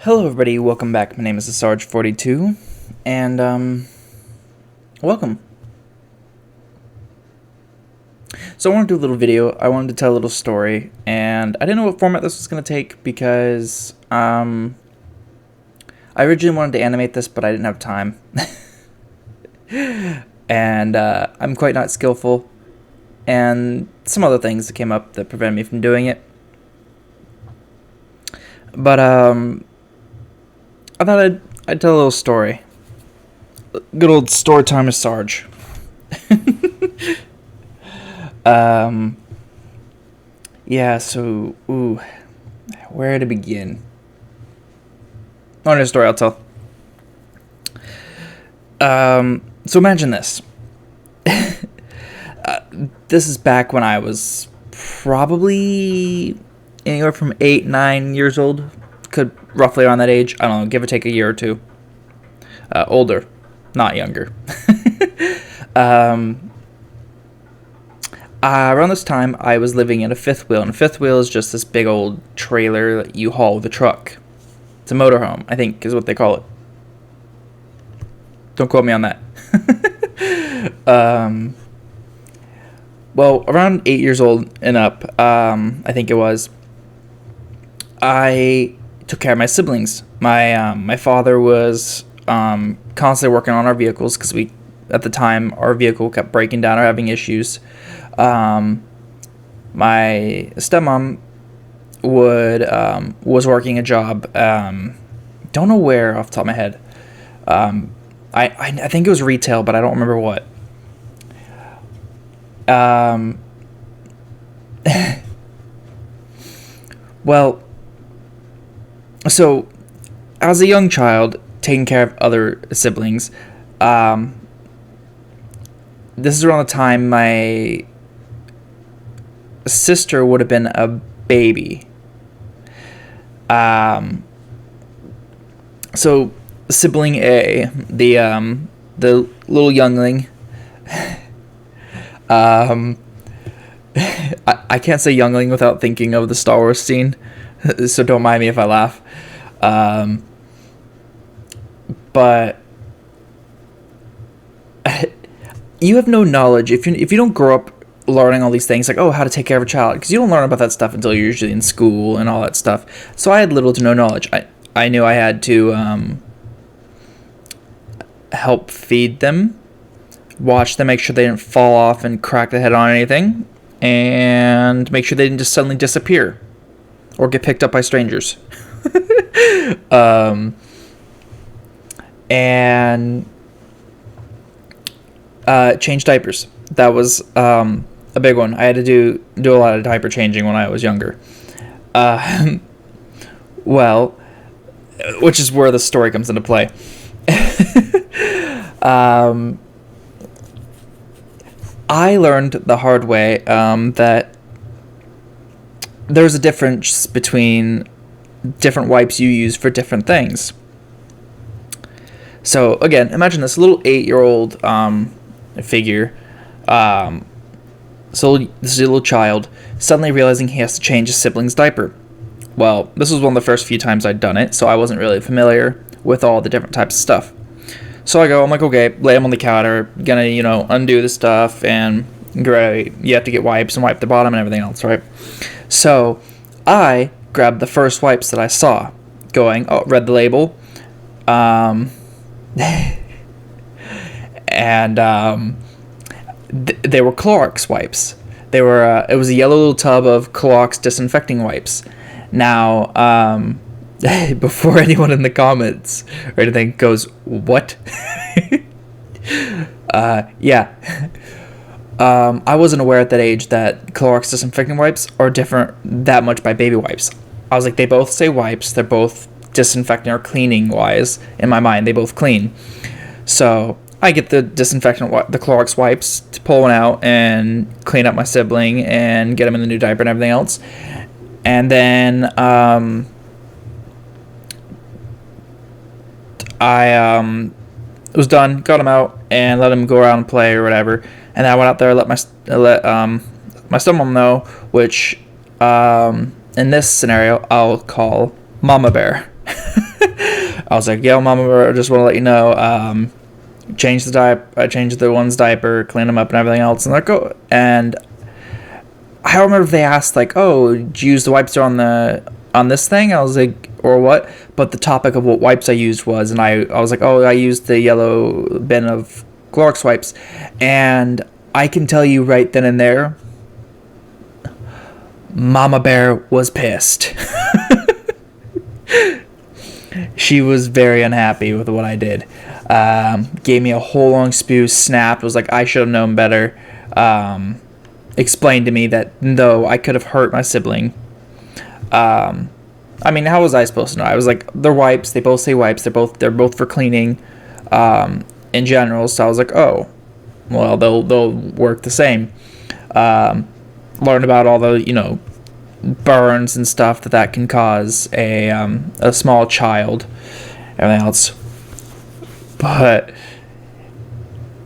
Hello everybody, welcome back. My name is Sarge42, and welcome. So I wanted to do a little video, I wanted to tell a little story, and I didn't know what format this was going to take because, I originally wanted to animate this, but I didn't have time. And, I'm quite not skillful, and some other things that came up that prevented me from doing it. But, I thought I'd tell a little story. Good old Storytime with Sarge. Yeah, so, where to begin? A story I'll tell. So imagine this. This is back when I was probably anywhere from 8, 9 years old. Could roughly around that age. I don't know, give or take a year or two. Older, not younger. Around this time, I was living in a fifth wheel, and a fifth wheel is just this big old trailer that you haul with a truck. It's a motorhome, I think, is what they call it. Don't quote me on that. Well, around 8 years old and up, I think it was, I took care of my siblings. My father was constantly working on our vehicles because at the time, our vehicle kept breaking down or having issues. My stepmom was working a job. Don't know where off the top of my head. I think it was retail, but I don't remember what. Well, so as a young child, taking care of other siblings, this is around the time my sister would have been a baby. So sibling A, the little youngling. I can't say youngling without thinking of the Star Wars scene, so don't mind me if I laugh. But you have no knowledge if you don't grow up learning all these things, like, how to take care of a child, because you don't learn about that stuff until you're usually in school and all that stuff. So I had little to no knowledge. I knew I had to help feed them, watch them, make sure they didn't fall off and crack their head on anything, and make sure they didn't just suddenly disappear or get picked up by strangers. And change diapers. That was a big one. I had to do a lot of diaper changing when I was younger. Well, which is where the story comes into play. I learned the hard way that there's a difference between different wipes you use for different things. So again, imagine this little 8-year-old figure. So this is a little child suddenly realizing he has to change his sibling's diaper. Well, this was one of the first few times I'd done it, so I wasn't really familiar with all the different types of stuff. So I'm like, okay, lay him on the counter, gonna, undo the stuff, and great, you have to get wipes and wipe the bottom and everything else, right? So I grabbed the first wipes that I saw, read the label, and they were Clorox wipes. It was a yellow little tub of Clorox disinfecting wipes. Now, before anyone in the comments or anything goes, what? Yeah. I wasn't aware at that age that Clorox disinfecting wipes are different that much by baby wipes. I was like, they both say wipes. They're both disinfecting or cleaning wise. In my mind, they both clean. So I get the the Clorox wipes to pull one out and clean up my sibling and get him in the new diaper and everything else. And then I was done, got him out, and let him go around and play or whatever. And then I went out there and let my stepmom know, which in this scenario I'll call Mama Bear. I was like, yo, Mama, I just want to let you know, change the diaper. I changed the one's diaper, clean them up, and everything else. And they're like, oh, and I don't remember if they asked like, oh, did you use the wipes on this thing? I was like, or what? But the topic of what wipes I used was, and I was like, oh, I used the yellow bin of Clorox wipes, and I can tell you right then and there, Mama Bear was pissed. She was very unhappy with what I did. Gave me a whole long spew, snapped, was like, I should have known better. Explained to me that no, I could have hurt my sibling. I mean, how was I supposed to know? I was like, they're wipes. They both say wipes. They're both for cleaning, in general. So I was like, oh, well, they'll work the same. Learn about all the burns and stuff that can cause a small child, everything else. But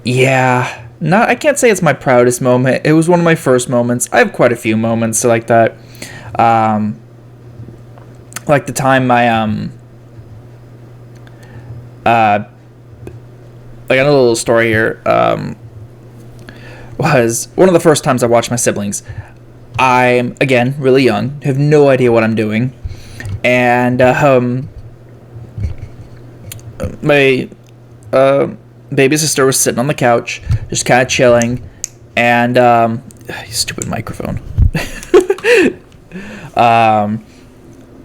yeah, I can't say it's my proudest moment. It was one of my first moments. I have quite a few moments like that. Like the time I like another little story here, was one of the first times I watched my siblings. I'm, again, really young, have no idea what I'm doing, and my baby sister was sitting on the couch, just kind of chilling, and stupid microphone.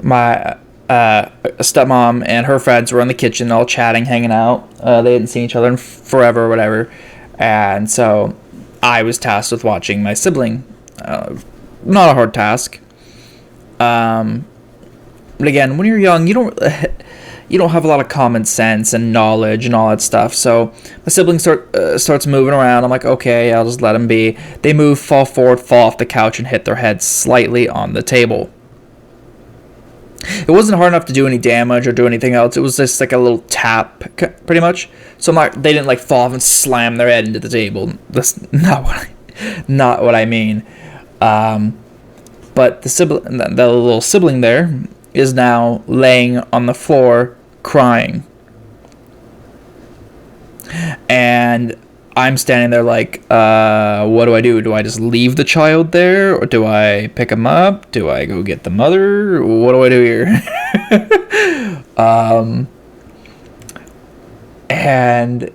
My stepmom and her friends were in the kitchen, all chatting, hanging out. They hadn't seen each other in forever or whatever, and so I was tasked with watching my sibling. Not a hard task. But again, when you're young, you don't have a lot of common sense and knowledge and all that stuff. So my sibling starts moving around. I'm like, okay, I'll just let them be. They move, fall forward, fall off the couch, and hit their head slightly on the table. It wasn't hard enough to do any damage or do anything else. It was just like a little tap, pretty much. So they didn't like fall off and slam their head into the table. That's not what I mean. But the little sibling there is now laying on the floor crying. And I'm standing there like, what do I do? Do I just leave the child there? Or do I pick him up? Do I go get the mother? What do I do here? And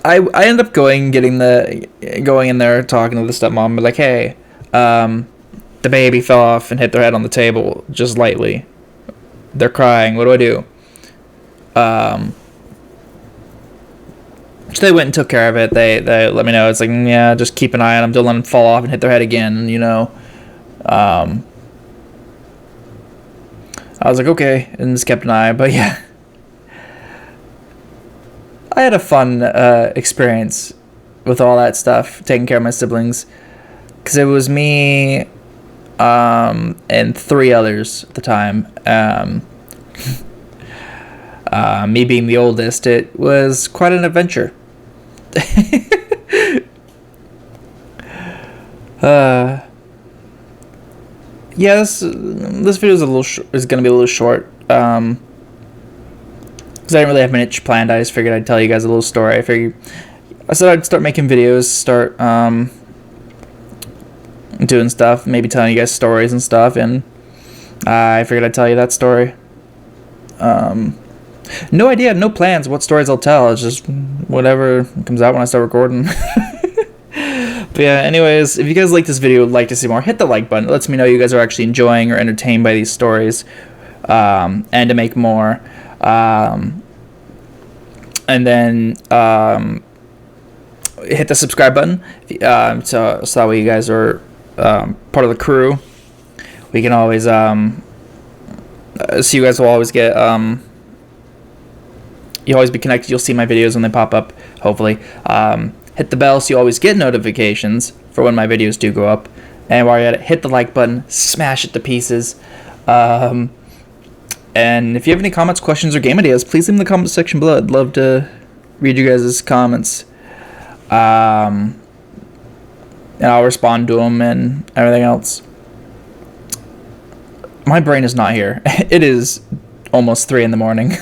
I end up going in there, talking to the stepmom, but like, hey, the baby fell off and hit their head on the table just lightly. They're crying. What do I do? So they went and took care of it. They let me know. It's like, yeah, just keep an eye on them. Don't let them fall off and hit their head again, I was like, okay, and just kept an eye. But yeah, I had a fun experience with all that stuff, taking care of my siblings, because it was me and 3 others at the time. Me being the oldest, it was quite an adventure. Yeah, this video is gonna be a little short, because I didn't really have much planned. I just figured I'd tell you guys a little story. I said I'd start making videos, start doing stuff, maybe telling you guys stories and stuff, and I figured I'd tell you that story. No idea, no plans what stories I'll tell. It's just whatever comes out when I start recording. But yeah, anyways, if you guys like this video, would like to see more, hit the like button. It lets me know you guys are actually enjoying or entertained by these stories, and to make more. And then hit the subscribe button, so that way you guys are part of the crew. We can always so you guys will always get you'll always be connected. You'll see my videos when they pop up, hopefully. Hit the bell so you always get notifications for when my videos do go up. And while you're at it, hit the like button, smash it to pieces. And if you have any comments, questions, or game ideas, please leave them in the comment section below. I'd love to read you guys' comments. And I'll respond to them and everything else. My brain is not here. It is almost 3 in the morning.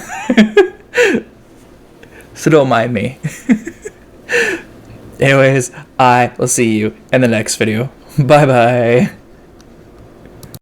So don't mind me. Anyways, I will see you in the next video. Bye bye.